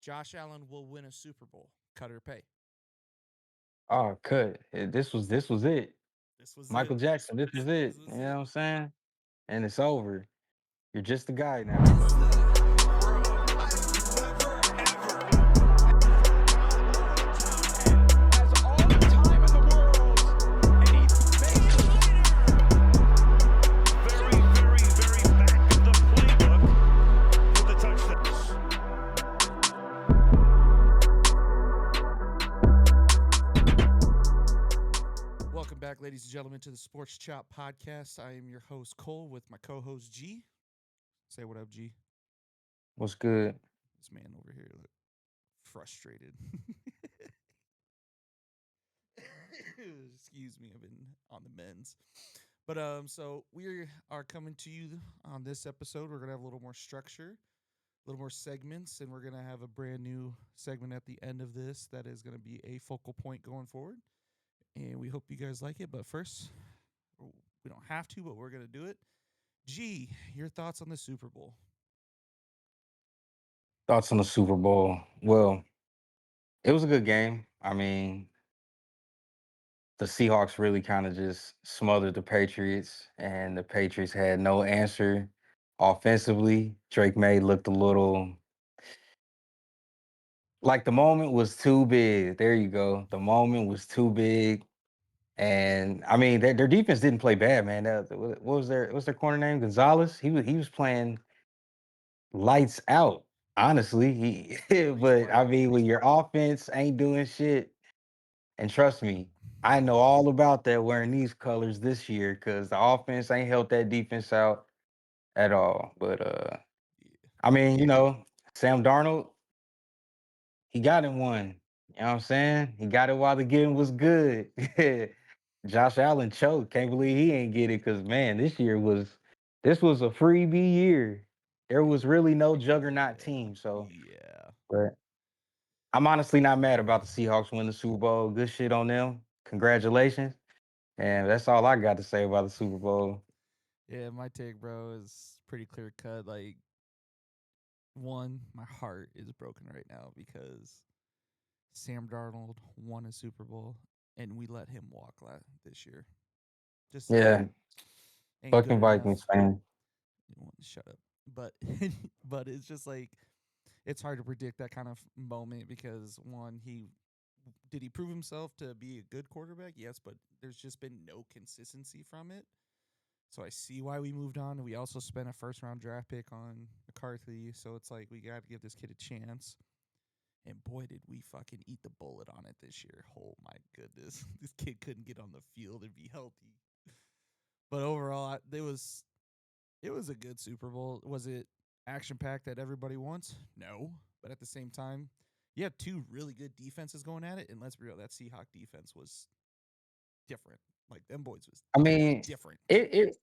Josh Allen will win a Super Bowl. Cut or pay. Oh, cut. This was it. This was Michael it. Jackson, this was This it. was You know it. what I'm saying? And it's over. You're just a guy now. Welcome back, ladies and gentlemen, to the Sports Chop Podcast. I am your host, Cole, with my co host, G. Say what up, G. What's good? This man over here look frustrated. Excuse me, I've been on the mends. So we are coming to you on this episode. We're gonna have a little more structure, a little more segments, and we're gonna have a brand new segment at the end of this that is gonna be a focal point going forward. And we hope you guys like it. But first, we don't have to, but we're gonna do it. G, your thoughts on the Super Bowl? Thoughts on the Super Bowl? Well, it was a good game. I mean, the Seahawks really kind of just smothered the Patriots, and the Patriots had no answer offensively. Drake May looked a little like the moment was too big. There you go. The moment was too big. And I mean, their defense didn't play bad, man. What was their corner name? Gonzalez. He was playing lights out. Honestly, Pretty but smart. I mean, when your offense ain't doing shit, and trust me, I know all about that wearing these colors this year because the offense ain't helped that defense out at all. But Yeah. I mean, Sam Darnold, he got him one. You know what I'm saying? He got it while the game was good. Josh Allen choked. Can't believe he ain't get it because man, this was a freebie year. There was really no juggernaut Yeah. team. So, Yeah. but I'm honestly not mad about the Seahawks winning the Super Bowl. Good shit on them. Congratulations. And that's all I got to say about the Super Bowl. Yeah, my take, bro, is pretty clear cut. Like, one, my heart is broken right now because Sam Darnold won a Super Bowl and we let him walk this year. Just Yeah, ain't good fucking enough. Vikings fan. You want to shut up. But but it's just like it's hard to predict that kind of moment because one, he prove himself to be a good quarterback? Yes, but there's just been no consistency from it. So I see why we moved on. We also spent a first round draft pick on McCarthy, so it's like we got to give this kid a chance. And boy, did we fucking eat the bullet on it this year. Oh my goodness. This kid couldn't get on the field and be healthy. But overall, it was a good Super Bowl. Was it action packed that everybody wants? No. But at the same time, you had two really good defenses going at it. And let's be real, that Seahawk defense was different. Like, them boys was I mean, different. it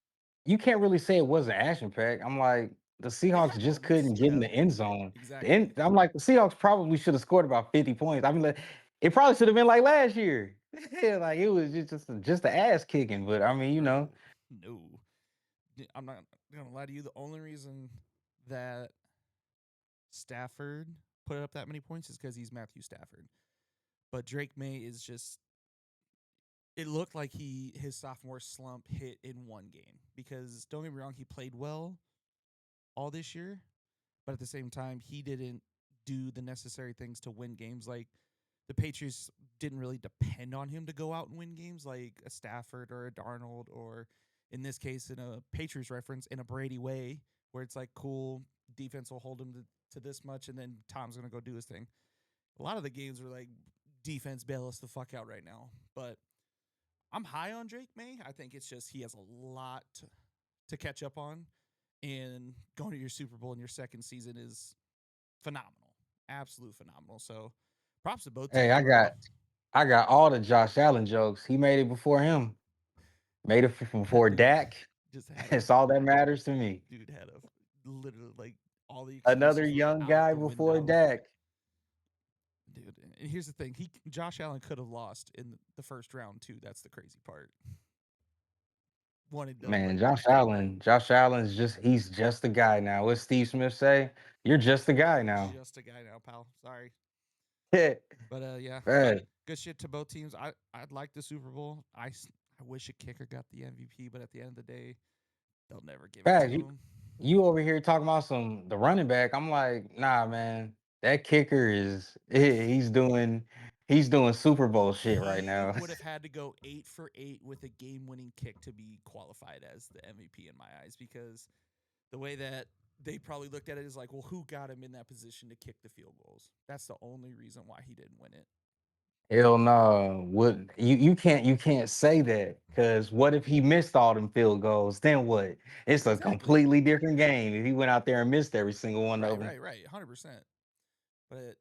you can't really say it wasn't action packed. I'm like the It Seahawks had just moments. couldn't get in Yeah, the end zone. exactly. I'm like the Seahawks probably should have scored about 50 points. I mean, like, it probably should have been like last year. Like it was just the ass kicking. But I mean, Bro, no. I'm not going to lie to you. The only reason that Stafford put up that many points is because he's Matthew Stafford. But Drake May is just it looked like his sophomore slump hit in one game because don't get me wrong, he played well all this year, but at the same time, he didn't do the necessary things to win games. Like the Patriots didn't really depend on him to go out and win games, like a Stafford or a Darnold, or in this case, in a Patriots reference, in a Brady way, where it's like, cool, defense will hold him to this much, and then Tom's gonna go do his thing. A lot of the games were like, defense bail us the fuck out right now, but I'm high on Drake May. I think it's just he has a lot to catch up on, and going to your Super Bowl in your second season is phenomenal, absolute phenomenal. So, props to both hey, teams, I bro. got I got all the Josh Allen jokes. He made it before him. Made it That before dude Dak. just had a It's all that matters to me. dude had a literally like all the Another excuses were young out guy the before window, Dak. dude. And here's the thing: he Josh Allen could have lost in the first round too. That's the crazy part. one and done. Man, Like Josh Allen's he's just the guy now. What Steve Smith say? You're just the guy now. just a guy now, pal. Sorry, Yeah, but yeah, man. good shit to both teams. I'd like the Super Bowl. I wish a kicker got the MVP, but at the end of the day, they'll never give it to Fact, him. you over here talking about the running back. I'm like, nah, man. That kicker is he's doing Super Bowl shit right He now. would have had to go 8 for 8 with a game-winning kick to be qualified as the MVP in my eyes, because the way that they probably looked at it is like, well, who got him in that position to kick the field goals? That's the only reason why he didn't win it. Hell no. What you can't say that because what if he missed all them field goals? Then what? It's a Exactly. completely different game if he went out there and missed every single one of Right, them. right, right. 100%. But at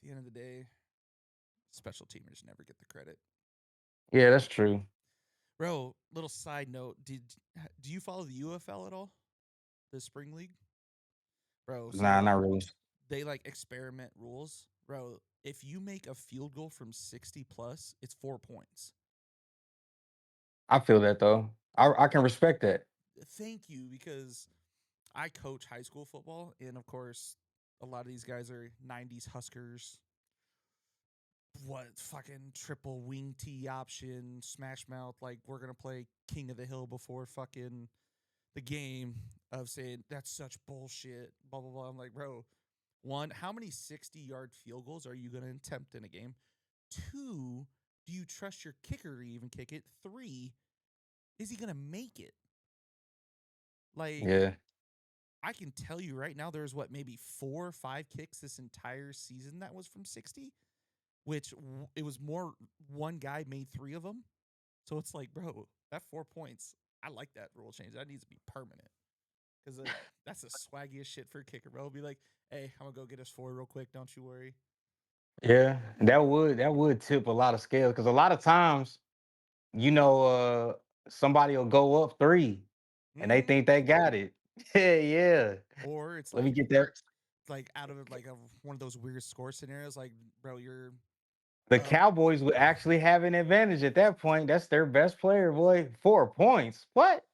the end of the day, special teamers never get the credit. Yeah, that's true. Bro, little side note, do you follow the UFL at all? The spring league? Bro, Nah, so not really. they like experiment rules. Bro, if you make a field goal from 60 plus, it's 4 points. I feel that though. I can respect that. Thank you, because I coach high school football, and of course, a lot of these guys are 90s Huskers. What fucking triple wing T option, smash mouth, like we're gonna play King of the Hill before fucking the game, of saying that's such bullshit, blah blah blah. I'm like, bro, one, how many 60-yard field goals are you gonna attempt in a game? Two, do you trust your kicker to even kick it? Three, is he gonna make it? Like, Yeah. I can tell you right now, there's what, maybe 4 or 5 kicks this entire season that was from 60, which it was more, one guy made 3 of them. So it's like, bro, that 4 points, I like that rule change. That needs to be permanent, because that's the swaggiest shit for a kicker, bro. Be like, hey, I'm gonna go get us 4 real quick. Don't you worry. Yeah. That would tip a lot of scales because a lot of times, you know, somebody will go up three and they Mm-hmm. think they got it. Yeah, yeah. Or it's Let me like, get that. out of like one of those weird score scenarios, like, bro, you're The up. Cowboys would actually have an advantage at that point. That's their best player, boy. 4 points. What?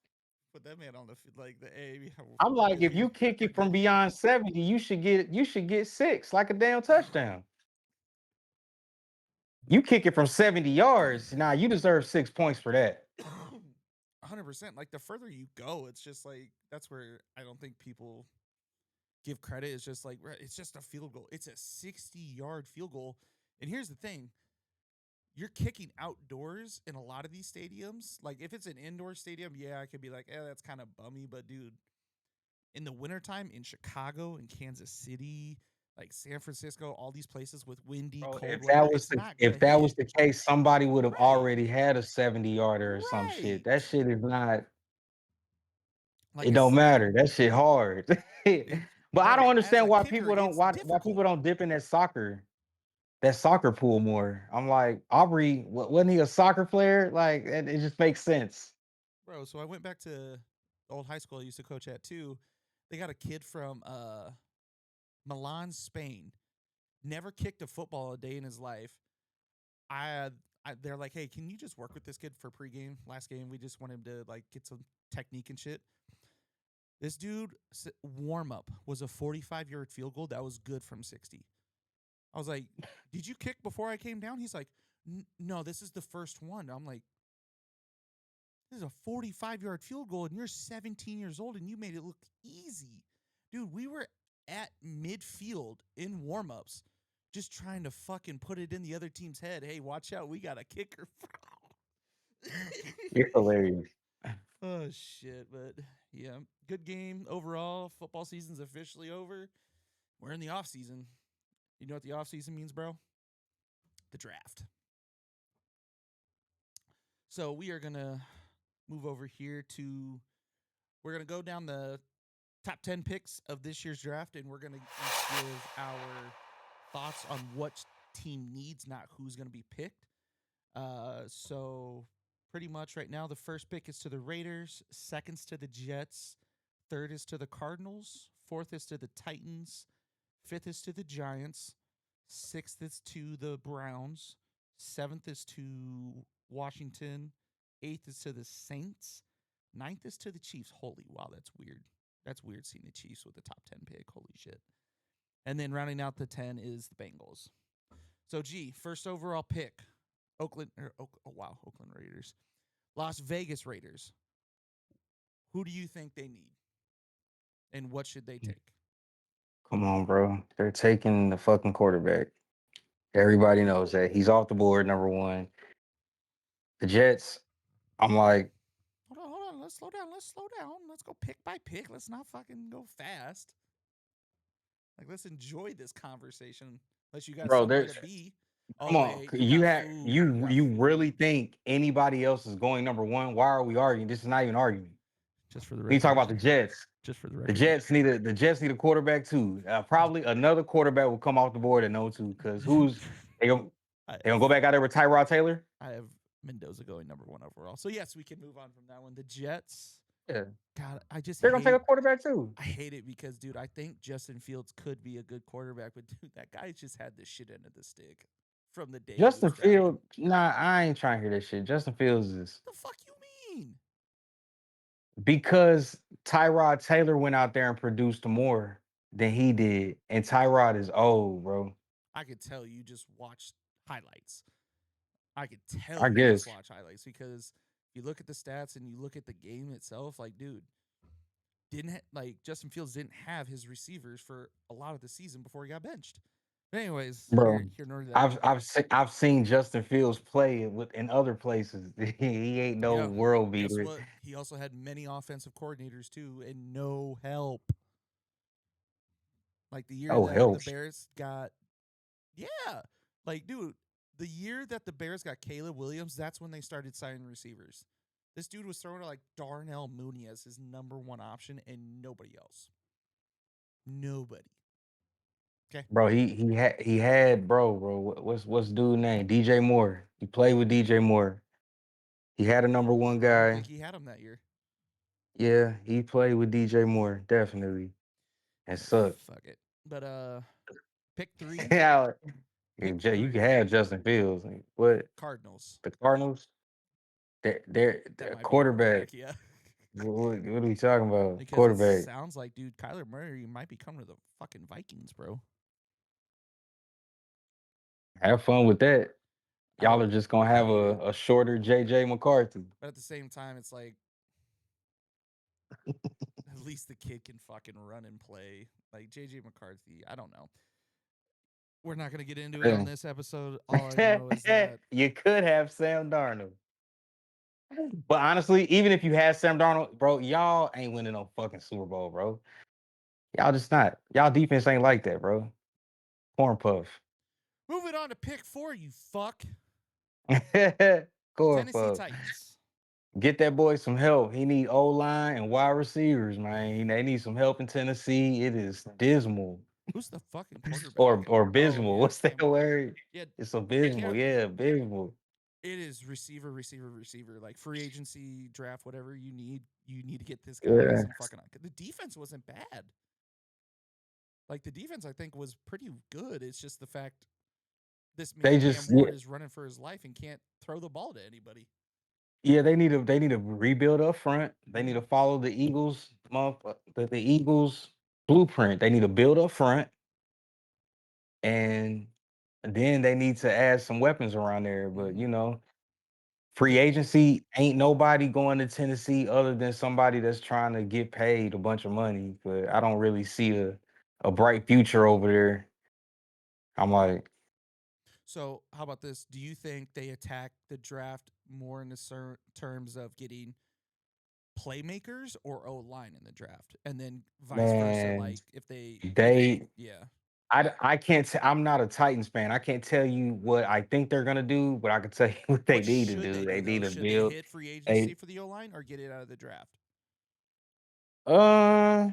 Put that man on the like the A. I'm We're like, good. if you kick We're it from good here. beyond 70, you should get 6, like a damn touchdown. You kick it from 70 yards. Nah, you deserve 6 points for that. 100%. Like, the further you go, it's just like, that's where I don't think people give credit. It's just like, it's just a field goal. It's a 60-yard field goal. And here's the thing, you're kicking outdoors in a lot of these stadiums. Like, if it's an indoor stadium, yeah, I could be like, that's kind of bummy. But dude, in the wintertime in Chicago and Kansas City, like San Francisco, all these places with windy, Bro, cold weather, it's not gonna if that hit. was the case, somebody would have Right. already had a 70 yarder or some shit. That Right. shit is not, Like, it don't it's matter. That shit hard. it, But I bro, don't as understand a why kicker, people don't it's why people difficult. don't dip in that soccer pool more. I'm like, Aubrey, wasn't he a soccer player? Like, it just makes sense. Bro, so I went back to the old high school I used to coach at too. They got a kid from Milan, Spain. Never kicked a football a day in his life. I, they're like, hey, can you just work with this kid for pregame? Last game, we just want him to like get some technique and shit. This dude warm up was a 45-yard field goal that was good from 60. I was like, did you kick before I came down? He's like, no, this is the first one. I'm like, this is a 45-yard field goal, and you're 17 years old, and you made it look easy. Dude, we were at midfield in warm-ups just trying to fucking put it in the other team's head. Hey, watch out, we got a kicker. You're hilarious. Oh, shit. But, yeah, good game overall. Football season's officially over. We're in the off season. You know what the off season means, bro? The draft. So we are going to move over here to, we're going to go down the top 10 picks of this year's draft, and we're going to give our thoughts on what team needs, not who's going to be picked. So pretty much right now, the first pick is to the Raiders, second's to the Jets, third is to the Cardinals, fourth is to the Titans, fifth is to the Giants, sixth is to the Browns, seventh is to Washington, eighth is to the Saints, Ninth is to the Chiefs. Holy wow, that's weird. That's weird seeing the Chiefs with the top 10 pick. Holy shit. And then rounding out the 10 is the Bengals. So, first overall pick, Oakland. Oh wow, Oakland Raiders, Las Vegas Raiders. Who do you think they need, and what should they take? Come on, bro. They're taking the fucking quarterback. Everybody knows that. He's off the board, number one. The Jets, I'm like, Hold on. Let's slow down. Let's slow down. Let's go pick by pick. Let's not fucking go fast. Like, let's enjoy this conversation. Unless you got bro, somewhere to there's be. come Oh on. wait, you You got have food. You you got you food. really think anybody else is going number one? Why are we arguing? This is not even arguing. Just for the We talk record. about the Jets. Just for the The record. Jets need a quarterback too. Probably another quarterback will come off the board at no two because they gonna I they gonna have go back out there with Tyrod Taylor? I have Mendoza going number one overall. So yes, we can move on from that one. The Jets. Yeah, God, I just they're gonna take hate a quarterback too. I hate it because, dude, I think Justin Fields could be a good quarterback, but dude, that guy just had the shit end of the stick from the day he was Justin drafted. Fields, nah, I ain't trying to hear this shit. Justin Fields is The fuck you mean? because Tyrod Taylor went out there and produced more than he did, and Tyrod is old, bro. I could tell you just watched highlights. I could tell I you just guess, watch highlights because if you look at the stats and you look at the game itself, like, dude, like Justin Fields didn't have his receivers for a lot of the season before he got benched. But anyways, bro. here nor there. I've seen Justin Fields play with in other places. He ain't no Yeah. world Guess beater. what? He also had many offensive coordinators too, and no help. Like the year Oh that help, the Bears got, yeah, like dude, the year that the Bears got Caleb Williams, that's when they started signing receivers. This dude was throwing to like Darnell Mooney as his number one option, and nobody else. Nobody. Okay. bro. He had bro. What's dude name? DJ Moore. He played with DJ Moore. He had a number one I don't think guy. he had him that year. Yeah, he played with DJ Moore definitely and sucked. Fuck it. But pick three. Yeah, Pick You can three. have Justin Fields. Like, what Cardinals. the Cardinals? That They're might be a quarterback. quarterback. Yeah. What are we talking about? Because it Quarterback. sounds like, dude, Kyler Murray might be coming to the fucking Vikings, bro. Have fun with that. I Y'all don't. are just gonna I have hate it, a shorter JJ McCarthy. but at the same time, it's like at least the kid can fucking run and play. Like JJ McCarthy, I don't know. We're not gonna get into it on Yeah. this episode. All I know is that You could have Sam Darnold. But honestly, even if you had Sam Darnold, bro, y'all ain't winning no fucking Super Bowl, bro. Y'all just not. Y'all defense ain't like that, bro. Corn puff. moving on to pick four, you fuck. Corn Tennessee puff. Titans. Get that boy some help. He need O line and wide receivers, man. They need some help in Tennessee. It is dismal Who's the fucking quarterback? or Oh abysmal. yeah, What's that Campbell. word? Yeah, It's abysmal. Car- Yeah, abysmal. it is receiver. Like free agency, draft, whatever you need. You need to get this guy Yeah. some fucking. The defense wasn't bad. Like the defense, I think was pretty good. It's just the fact this They man Cam just yeah, Ward is running for his life and can't throw the ball to anybody. yeah, they need to rebuild up front. They need Mm-hmm. to follow the Eagles the Eagles blueprint. They need to build up front and then they need to add some weapons around there. But Mm-hmm. free The agency ain't nobody going to Tennessee other than somebody that's trying to get paid a bunch of money. But I don't really see a bright future over there. I'm like, So, how about this? Do you think they attack the draft more in the terms of getting playmakers or O line in the draft, and then vice versa? man, Like if they, they yeah, I can't I'm not a Titans fan. I can't tell you what I think they're gonna do, but I can tell you what they what need to should do. they They do need though? to Should they build hit free agency a for the O line or get it out of the draft? uh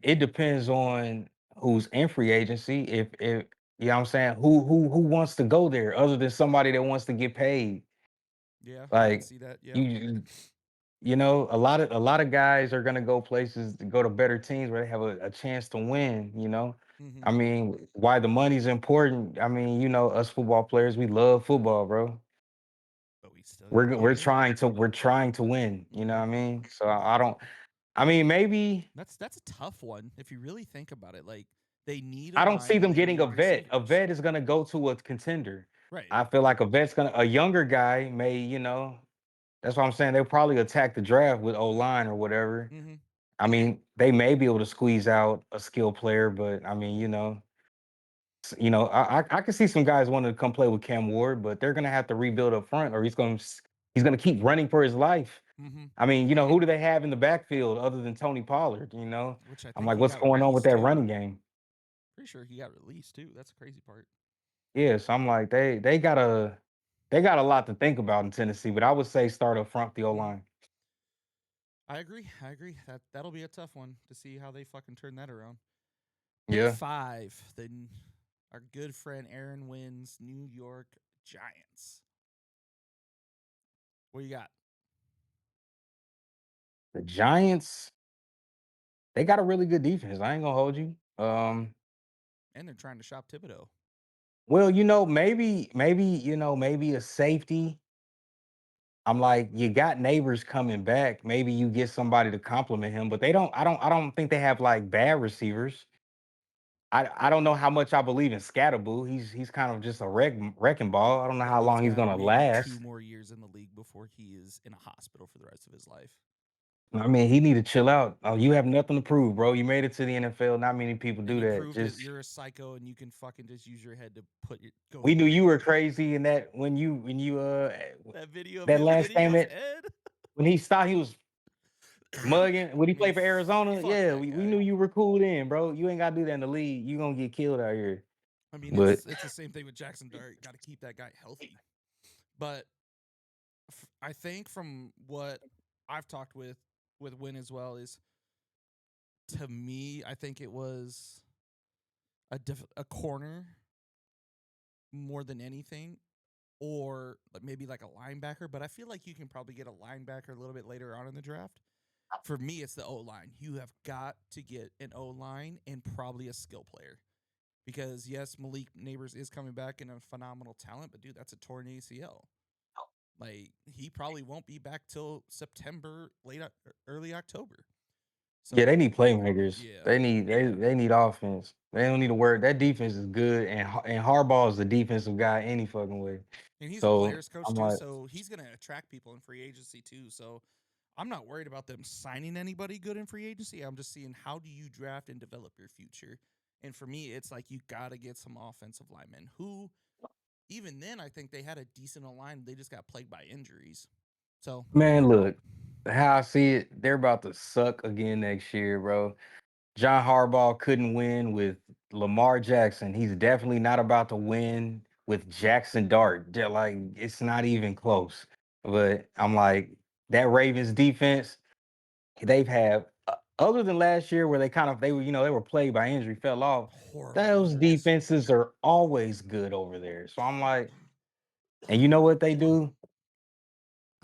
it depends on who's in free agency. If you know what I'm saying, who wants to go there other than somebody that wants to get paid. Yeah, I could Like see that. Yeah. you a lot of guys are gonna go places to go to better teams where they have a chance to win. Mm-hmm. I mean, why the money's important. I mean, us football players, we love football, bro. But we still got to we're play him. trying to win. You know what I Hmm. mean? So I don't. I mean, maybe That's a tough one if you really think about it. Like they need a I don't see line and them they getting a need vet. A receivers. vet is gonna go to a contender. Right. I feel like a younger guy may, that's what I'm saying. They'll probably attack the draft with O line or whatever. Hmm. I mean, they may be able to squeeze out a skill player, but I mean, I can see some guys wanting to come play with Cam Ward, but they're gonna have to rebuild up front, or he's gonna keep running for his life. Hmm. I mean, who do they have in the backfield other than Tony Pollard? Which I I'm think like, he what's got going on with released that too. running game? Pretty sure he got released too. That's the crazy part. Yeah, so I'm like, they got a lot to think about in Tennessee, but I would say start up front the O Mhm. line. I agree. I agree. That'll be a tough one to see how they fucking turn that around. Pick Yeah. 5. Then our good friend Aaron wins New York Giants. What you got? The Giants, they got a really good defense. I ain't gonna hold you. And they're trying to shop Thibodeau. Well, maybe a safety. I'm like, you got neighbors coming back. Maybe you get somebody to compliment him, but they don't. I don't think they have like bad receivers. I don't know how much I believe in Scatterboo. He's kind of just a wrecking ball. I don't know That how dude's long he's got gonna maybe 2 last. more years in the league before he is in a hospital for the rest of his life. I mean, he need to chill out. Oh, you have nothing to prove, bro. You made it to the NFL. Not many people And do you that. proved that Just you're a psycho and you can fucking just use your head to go we knew through you were crazy in that when you that video of that him last hitting game his that head. when he stopped, he was mugging. Would he Man, play for Arizona? fuck Yeah, that we guy. knew you were cool then, bro. You ain't gotta do that in the league. You gonna get killed out here. I mean, But it's the same thing with Jackson Dart. Got to keep that guy healthy. But I think from what I've talked with Win as well is, to me, I think it was a corner more than anything, or maybe like a linebacker. But I feel like you can probably get a linebacker a little bit later on in the draft. For me, it's the O line. You have got to get an O line and probably a skill player. Because yes, Malik Neighbors is coming back and a phenomenal talent, but dude, that's a torn ACL. Like he probably won't be back till September, early October. yeah, they So need playmakers. yeah, They need offense. They don't need to worry. That defense is good, and Harbaugh is the defensive guy any fucking way. and he's a So players coach I'm too, like, so he's gonna attract people in free agency too. So I'm not worried about them signing anybody good in free agency. I'm just seeing how do you draft and develop your future. And for me, it's like you gotta get some offensive linemen who, even then, I think they had a decent line. They just got plagued by injuries. So man, look, how I see it, they're about to suck again next year, bro. John Harbaugh couldn't win with Lamar Jackson. He's definitely not about to win with Jackson Dart. Like it's not even close. But I'm like that Ravens defense. They've had other than last year where they were played by injury, fell off. horrible Those injuries. defenses are always good over there. So I'm like, and you know what they do?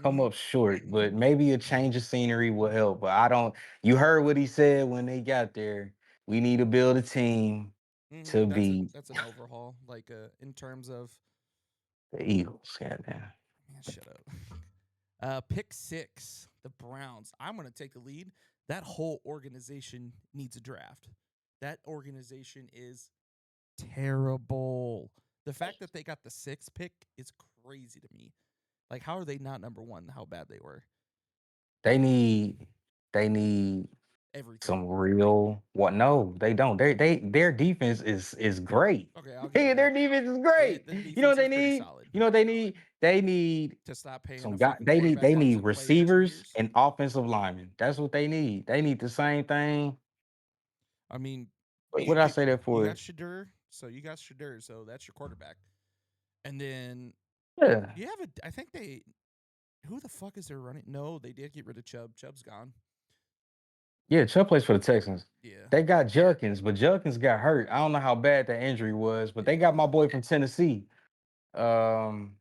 Come Mm-hmm. up short, but maybe a change of scenery will help. But I don't. You heard what he said when they got there. We need to build a team Mm-hmm. to That's beat an overhaul, like in terms of, the Eagles. Goddamn. man, shut up. Pick 6, the Browns. I'm gonna take the lead. That whole organization needs a draft. That organization is terrible. The fact that they got the 6th pick is crazy to me. Like, how are they not number one? How bad they were. They need. They need Everything. some real. What? No, they don't. Their defense is great. Okay, I'll give you Yeah, their that. defense is great. The You know what defense they is pretty need? solid. You know what they need? They need To stop paying a some guy. fucking They quarterback that need hasn't played in 2 receivers years. and offensive linemen. That's what they need. They need the same thing. I mean, What did I you say that you for? got Shadur, so that's your quarterback. And then Yeah. you have I think they, who the fuck is their running? No, they did get rid of Chubb. Chubb's gone. Yeah, Chubb plays for the Texans. Yeah, They got Judkins, but Judkins got hurt. I don't know how bad that injury was, but they got yeah. my boy from Tennessee. Um,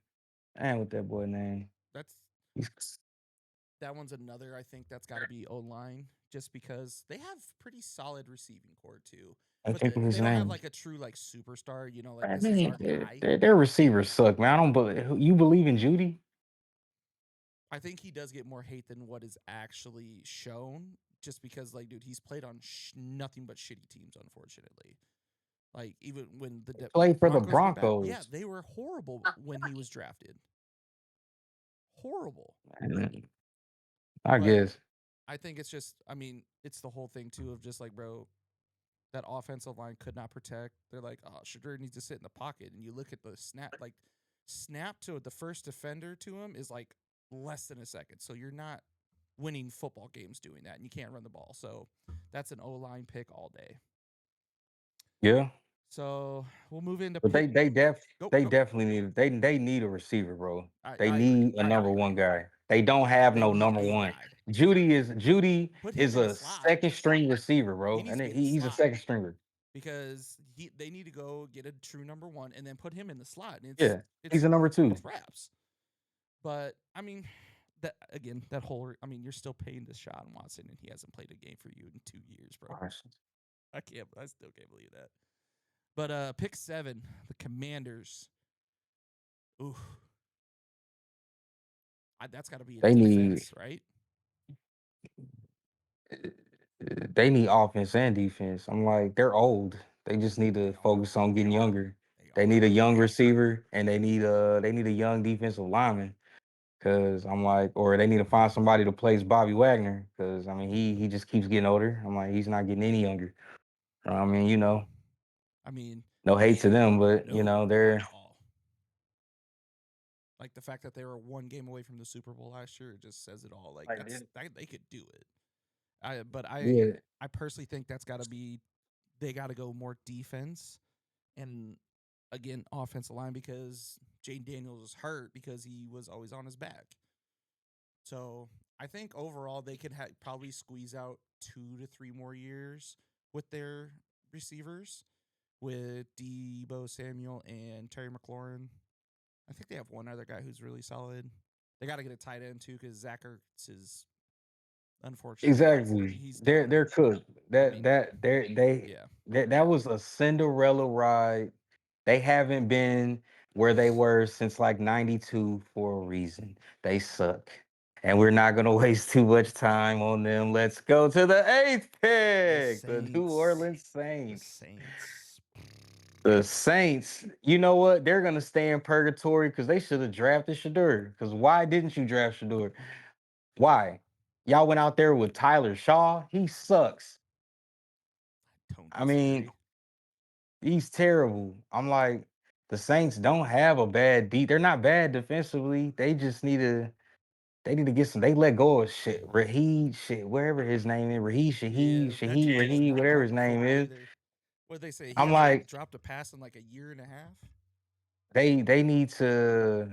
and what that boy name? That's He's, that one's another. I think that's got to be O line, just because they have pretty solid receiving core too. I But think of his they don't have name. like a true like superstar. Like Man, this is our their, guy. their their receivers suck, man. I don't believe you believe in Judy. I think he does get more hate than what is actually shown, just because, like, dude, he's played on nothing but shitty teams, unfortunately. Like, even when the Played for the Broncos were bad, yeah, Broncos. they were horrible when he was drafted. Horrible. Mm, I But guess. I think it's just, I mean, it's the whole thing too of just like, bro, that offensive line could not protect. They're like, oh, Shadur needs to sit in the pocket, and you look at the snap to the first defender to him is like less than a second. So you're not winning football games doing that, and you can't run the ball. So that's an O line pick all day. Yeah. So we'll move into But pick. Go they go. definitely need they need a receiver, bro. They I agree. need a I number agree. one guy. They don't have They no need number a one. guy. Judy Put him is in the a slot. second string receiver, He bro, needs and to be in the he's a slot second stringer. because they need to go get a true number one and then put him in the slot. And Yeah, he's it's a number two. it's wraps. But I mean, that again, that whole I mean, you're still paying Deshaun Watson and he hasn't played a game for you in 2 years, bro. Gosh. I still can't believe that. But pick 7, the Commanders. Ooh, that's got to be a They need defense, right? they need offense and defense. I'm like, they're old. They just need They to are. focus on getting younger. They They are. need a young receiver and they need a young defensive lineman. Cause I'm like, or they need to find somebody to place Bobby Wagner. Cause I mean, he just keeps getting older. I'm like, he's not getting any younger. I mean, I mean, no hate to them, but no, not they're at all. Like the fact that they were one game away from the Super Bowl last year, it just says it all. Like they could do it. But yeah, I personally think that's got to be they got to go more defense and again offensive line because Jane Daniels is hurt because he was always on his back. So I think overall they could probably squeeze out 2 to 3 more years with their receivers with Debo Samuel and Terry McLaurin. I think they have one other guy who's really solid. They got to get a tight end too because Zach Ertz is unfortunately exactly. he's They're done. they're cooked. I That mean, that they're they yeah, that was a Cinderella ride. They haven't been where they were since like 92 for a reason. They suck. And we're not gonna waste too much time on them. Let's go to the eighth the pick. The New Saints. Orleans The Saints. Saints. The Saints, you know what? They're gonna stay in purgatory because they should have drafted Shadur. Because why didn't you draft Shadur? Why? Y'all went out there with Tyler Shaw. He sucks. Don't I mean, disagree. he's terrible. I'm like, the Saints don't have a bad D. They're not bad defensively. They need to get some. They let go of shit. Raheed, shit, wherever his name is. Raheed, Yeah, that dude has Raheed, not whatever dropped his a name football is. either. What did they say? He I'm hasn't like, dropped a pass in like a year and a half. they need to,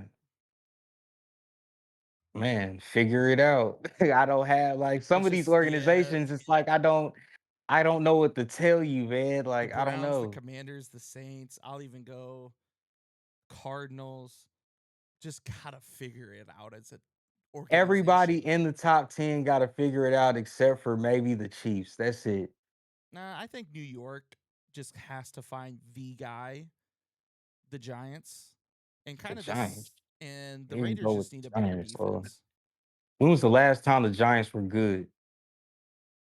man, figure it out. I don't have like some It's of these just organizations. It's like I don't know what to tell you, man. the Like I don't Browns, the know. Commanders, the Saints. I'll even go Cardinals. Just gotta figure it out as an Everybody organization. in the top 10 got to figure it out except for maybe the Chiefs. That's it. Nah, I think New York just has to find the guy, the Giants, and The kind of Giants. and the Here you Raiders go with just need a the better Giants. So, defense when was the last time the Giants were good?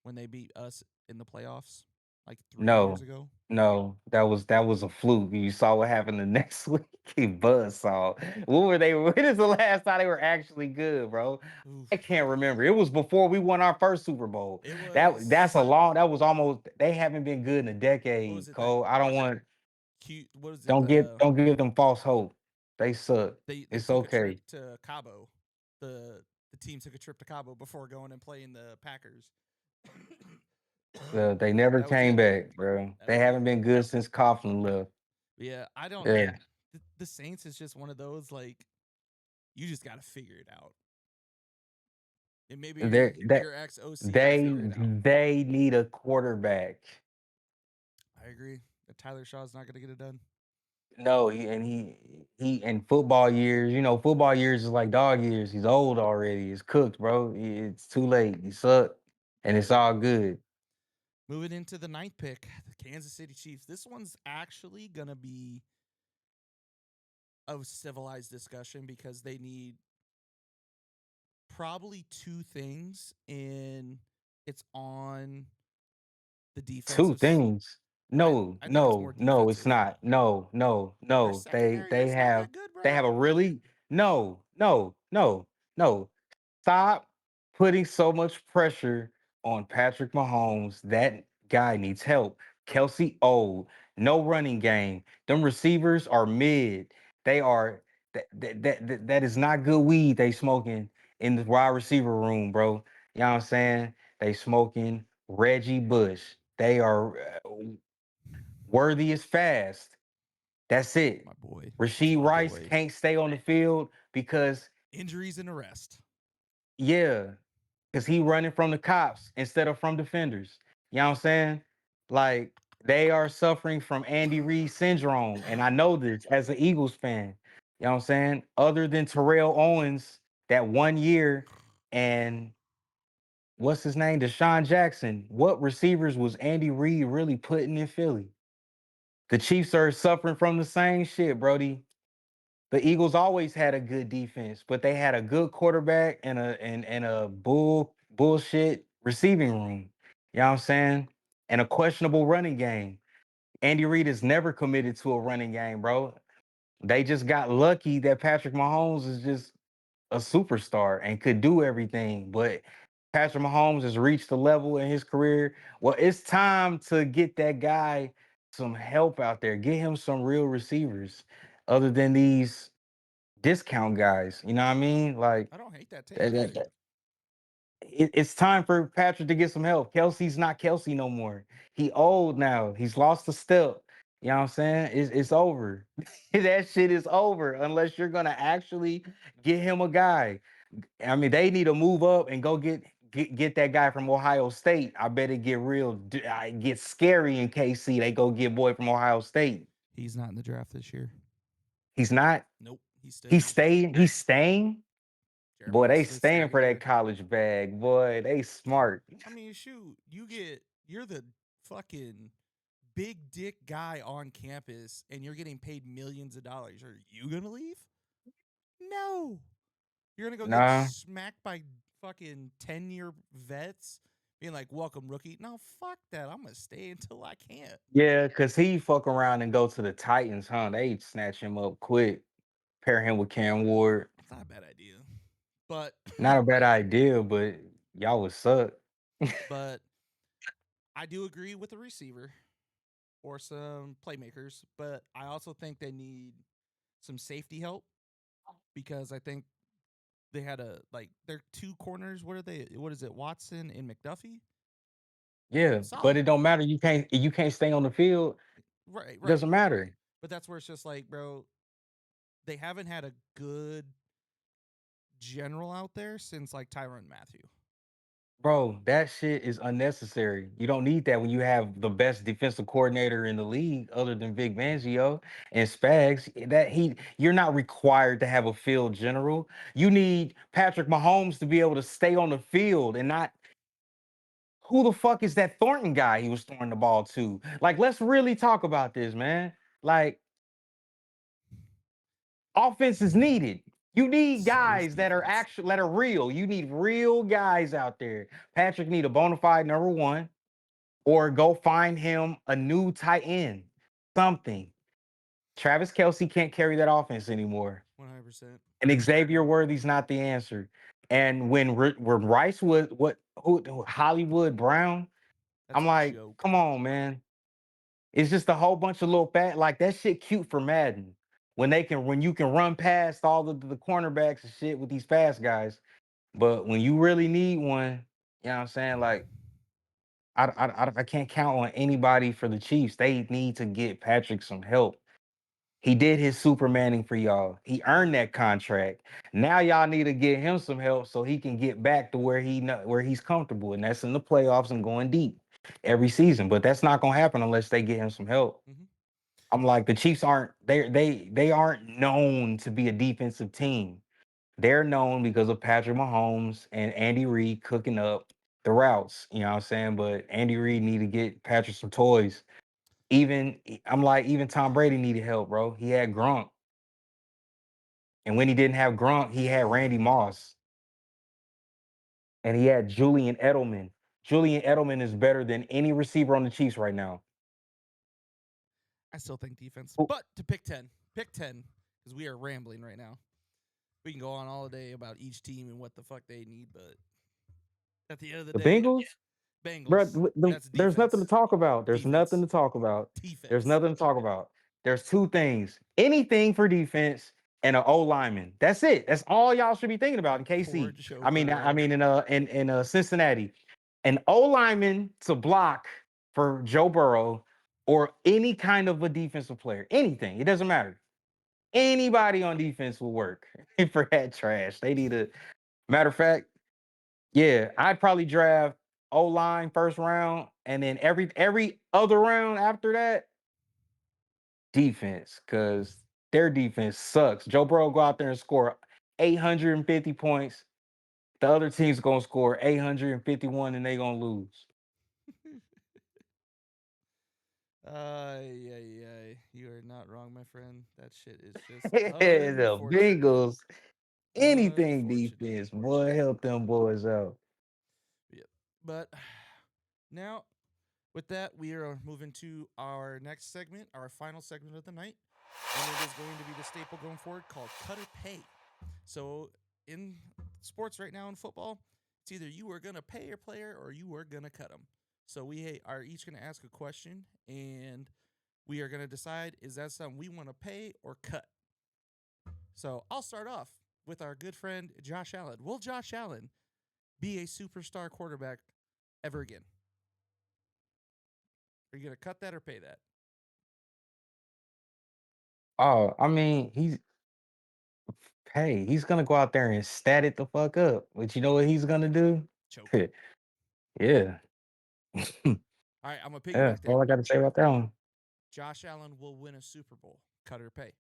when they beat us in the playoffs like 3 years No, ago. no, that was a fluke. You saw what happened the next week. Buzzsaw. When were they? When is the last time they were actually good, bro? Oof. I can't remember. It was before we won our first Super Bowl. It was That was almost. They haven't been good in a what was decade, it that Cole. I don't want. cute? What was it? Don't give them false hope. They suck. They It's took a trip okay. to Cabo. The team took a trip to Cabo before going and playing the Packers. They never That was came it. back, bro. That They was haven't it. been good since Coughlin left. Yeah, I don't. Yeah, The Saints is just one of those like you just got to figure it out. And maybe they your ex OC can figure it out. they need a quarterback. I agree that Tyler Shaw's not going to get it done. No, he in football years, football years is like dog years. He's old already. It's cooked, bro. It's too late. He suck, and I it's all agree. good. Moving into the ninth pick, the Kansas City Chiefs. This one's actually going to be a civilized discussion because they need probably two things, and it's on the Two defensive. things. No, I think it's more no, no, it's defensive. not. No, no, Their no. They secondary they is not have that good, they have bro. a really no, no, no, no. Stop putting so much pressure on Patrick Mahomes. That guy needs help. Kelsey old, no running game. Them receivers are mid. They are that is not good weed they smoking in the wide receiver room, bro. You know what I'm saying? They smoking Reggie Bush. They are worthy is fast. That's it. My boy. That's Rasheed my Rice boy. can't stay on the field because Injuries and arrest. yeah, because he running from the cops instead of from defenders. You know what I'm saying? Like they are suffering from Andy Reid syndrome. And I know this as an Eagles fan. You know what I'm saying? Other than Terrell Owens, that 1 year, and what's his name? Deshaun Jackson. What receivers was Andy Reid really putting in Philly? The Chiefs are suffering from the same shit, Brody. The Eagles always had a good defense, but they had a good quarterback and a bullshit receiving room. You know what I'm saying? And a questionable running game. Andy Reid is never committed to a running game, bro. They just got lucky that Patrick Mahomes is just a superstar and could do everything. But Patrick Mahomes has reached a level in his career. Well, it's time to get that guy some help out there. Get him some real receivers other than these discount guys. You know what I mean? Like I don't hate that take that, either. it's time for Patrick to get some help. Kelsey's not Kelsey no more. He old now. He's lost a step. You know what I'm saying? It's over. That shit is over unless you're gonna actually get him a guy. I mean, they need to move up and go get that guy from Ohio State. I bet it get get scary in KC. They go get boy from Ohio State. He's not in the draft this year. He's not. Nope. He's He's staying. staying. He's staying. Boy, Jeremiah they Smith's staying staying for that there. college bag. Boy, they smart. I mean, shoot, you're the fucking big dick guy on campus and you're getting paid millions of dollars. Are you gonna leave? No. You're gonna go get Nah. smacked by fucking 10-year vets being like, welcome, rookie. No, fuck that. I'm gonna stay until I can't. Yeah, cause he fuck around and go to the Titans, huh? They snatch him up quick. Pair him with Cam Ward. It's not a bad idea. But Not a bad idea, but y'all would suck. but I do agree with the receiver or some playmakers, but I also think they need some safety help because I think they had a like their two corners. What are they? What is it? Watson and McDuffie. Yeah, but Solid, it don't matter. You can't stay on the field. right? It Right. doesn't matter. But that's where it's just like, bro, they haven't had a good general out there since like Tyron Matthew. Bro, that shit is unnecessary. You don't need that when you have the best defensive coordinator in the league other than Vic Fangio and Spags. You're not required to have a field general. You need Patrick Mahomes to be able to stay on the field and not who the fuck is that Thornton guy he was throwing the ball to? Like, let's really talk about this, man. Like, offense is needed. You need So is guys that are defense. actual that are real. You need real guys out there. Patrick need a bona fide number one, or go find him a new tight end. Something. Travis Kelsey can't carry that offense anymore. 100%. And Xavier Worthy's not the answer. And when Rice was Hollywood Brown, That's I'm a like, joke. come on, man. It's just a whole bunch of little fat like that shit cute for Madden. When you can run past all of the cornerbacks and shit with these fast guys. But when you really need one, you know what I'm saying? Like I can't count on anybody for the Chiefs. They need to get Patrick some help. He did his Supermaning for y'all. He earned that contract. Now y'all need to get him some help so he can get back to where he's comfortable, and that's in the playoffs and going deep every season. But that's not gonna happen unless they get him some help. Mm-hmm. I'm like the Chiefs aren't they aren't known to be a defensive team. They're known because of Patrick Mahomes and Andy Reid cooking up the routes. You know what I'm saying? But Andy Reid need to get Patrick some toys. I'm like, even Tom Brady needed help, bro. He had Gronk. And when he didn't have Gronk, he had Randy Moss. and he had Julian Edelman. Julian Edelman is better than any receiver on the Chiefs right now. I still think defense. Who- But to pick 10, because we are rambling right now. We can go on all day about each team and what the fuck they need, but at the end of the The day, Bengals, bro, Bengals. That's there's nothing to defense. talk about. There's nothing Defense. to talk about. There's Defense. nothing to talk about. There's two things: anything for defense and an O lineman. That's it. That's all y'all should be thinking about in Poor KC. Joe I Burrow. mean in Cincinnati, an O lineman to block for Joe Burrow or any kind of a defensive player. Anything. It doesn't matter. Anybody on defense will work for that trash. They need a matter of fact. Yeah, I'd probably draft O line first round, and then every other round after that, defense, because their defense sucks. Joe Burrow go out there and score 850 points. The other team's gonna score 851 and they gonna lose. Yeah. You are not wrong, my friend. That shit is just The unfortunate. Bengals, anything Unfortunate. defense, boy, help them boys out. Yep. But now, with that, we are moving to our next segment, our final segment of the night. And it is going to be the staple going forward called Cut or Pay. So, in sports right now in football, it's either you are going to pay your player or you are going to cut them. So, we are each going to ask a question and we are going to decide is that something we want to pay or cut. So, I'll start off with our good friend Josh Allen. Will Josh Allen be a superstar quarterback ever again? Are you going to cut that or pay that? Oh, I mean, he's gonna go out there and stat it the fuck up. But you know what he's gonna do? Choke. Yeah. All right, I'm going to Yeah, piggyback that's all that. I gotta say about that one. Josh Allen will win a Super Bowl. Cut or pay.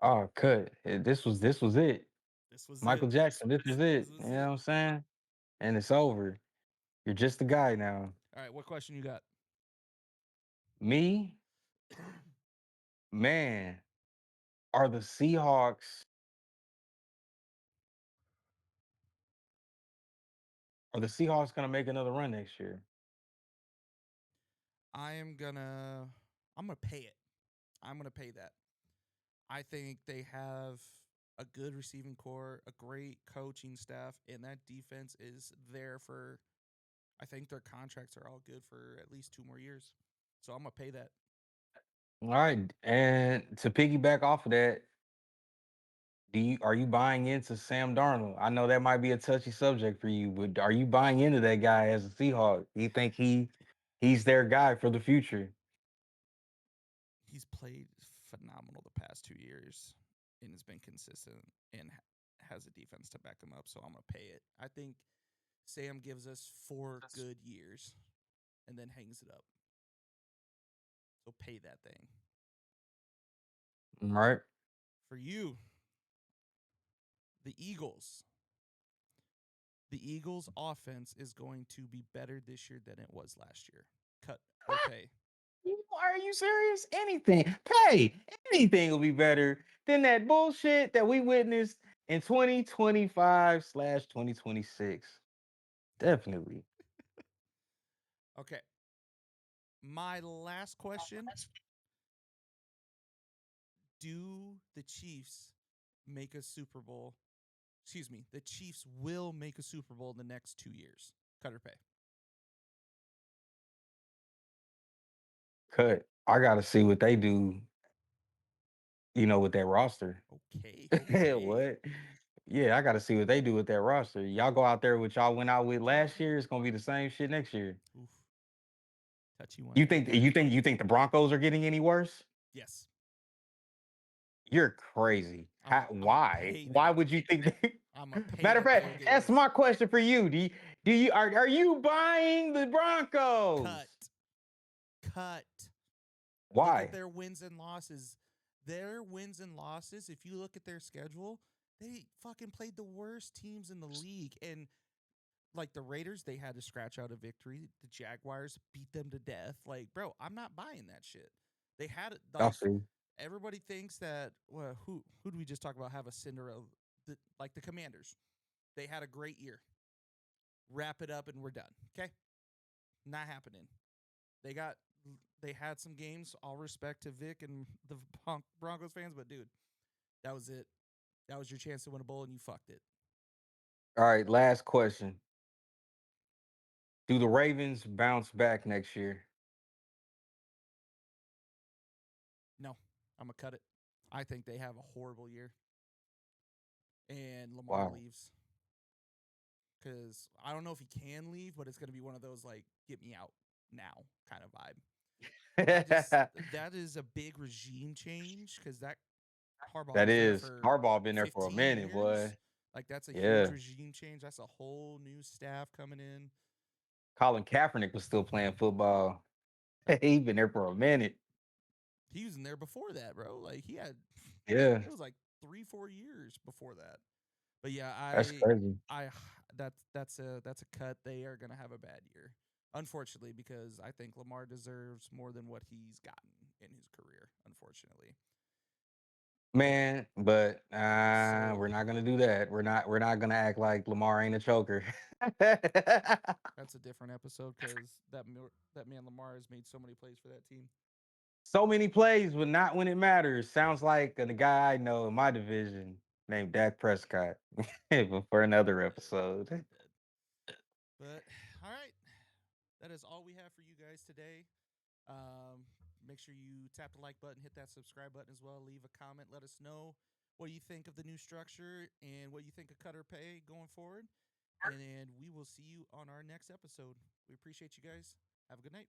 Oh, cut. This was it. This was it. Michael Jackson, this is This it. was You know it. what I'm saying? And it's over. You're just a guy now. All right, what question you got? Me, man, are the Seahawks gonna make another run next year? I'm gonna pay it. I'm gonna pay that. I think they have a good receiving core, a great coaching staff, and that defense is there for I think their contracts are all good for at least 2 more years. So I'm gonna pay that. All right. And to piggyback off of that, are you buying into Sam Darnold? I know that might be a touchy subject for you, but are you buying into that guy as a Seahawk? You think he's their guy for the future? He's played phenomenal the past 2 years and has been consistent and has a defense to back him up. So I'm gonna pay it. I think Sam gives us 4 good years and then hangs it up. So pay that thing. All right. For you, the Eagles. The Eagles' offense is going to be better this year than it was last year. Cut or pay. Are you serious? Anything will be better than that bullshit that we witnessed in 2025/2026. Definitely. Okay. My last question. Do the Chiefs make a Super Bowl? Excuse me. The Chiefs will make a Super Bowl in the next 2 years. Cut or pay. Cut. I gotta see what they do, with that roster. Okay. Okay. What? Yeah, I gotta see what they do with that roster. Y'all go out there with y'all went out with last year, it's gonna be the same shit next year. Oof. Touchy one. You think the Broncos are getting any worse? Yes. You're crazy. I'm a Why? pay Why that. would you think that? I'm a pay Matter of that they fact, will get that's worse. my question for you. Are you buying the Broncos? Cut. Cut. Look at Why? their wins and losses. Their wins and losses, if you look at their schedule, they fucking played the worst teams in the league. And like the Raiders, they had to scratch out a victory. The Jaguars beat them to death. Like, bro, I'm not buying that shit. They had it I'll like see. everybody thinks that who do we just talk about have a Cinderella like the Commanders. They had a great year. wrap it up, and we're done. Okay, not happening. They got they had some games. All respect to Vic and the Broncos fans, but dude, that was it. That was your chance to win a bowl, and you fucked it. All right, last question. Do the Ravens bounce back next year? No, I'm gonna cut it. I think they have a horrible year, and Lamar Wow. leaves because I don't know if he can leave, but it's gonna be one of those like get me out now kind of vibe. That is a big regime change because that Harbaugh That was there is. for Harbaugh been there for a 15 minute, years. boy. Like that's a huge Yeah. regime change. That's a whole new staff coming in. Colin Kaepernick was still playing football. He been there for a minute. He was in there before that, bro. Like he had Yeah. it was like 3-4 years before that. But yeah, That's crazy. I that's a cut. They are gonna have a bad year, unfortunately, because I think Lamar deserves more than what he's gotten in his career. Unfortunately, Man, but so we're not gonna do that. We're not gonna act like Lamar ain't a choker. that's a different episode because that man Lamar has made so many plays for that team. So many plays, but not when it matters. Sounds like the guy I know in my division named Dak Prescott. But for another episode. Dead. But all right, that is all we have for you guys today. Make sure you tap the like button, hit that subscribe button as well. Leave a comment. Let us know what you think of the new structure and what you think of Cutter Pay going forward. And we will see you on our next episode. We appreciate you guys. Have a good night.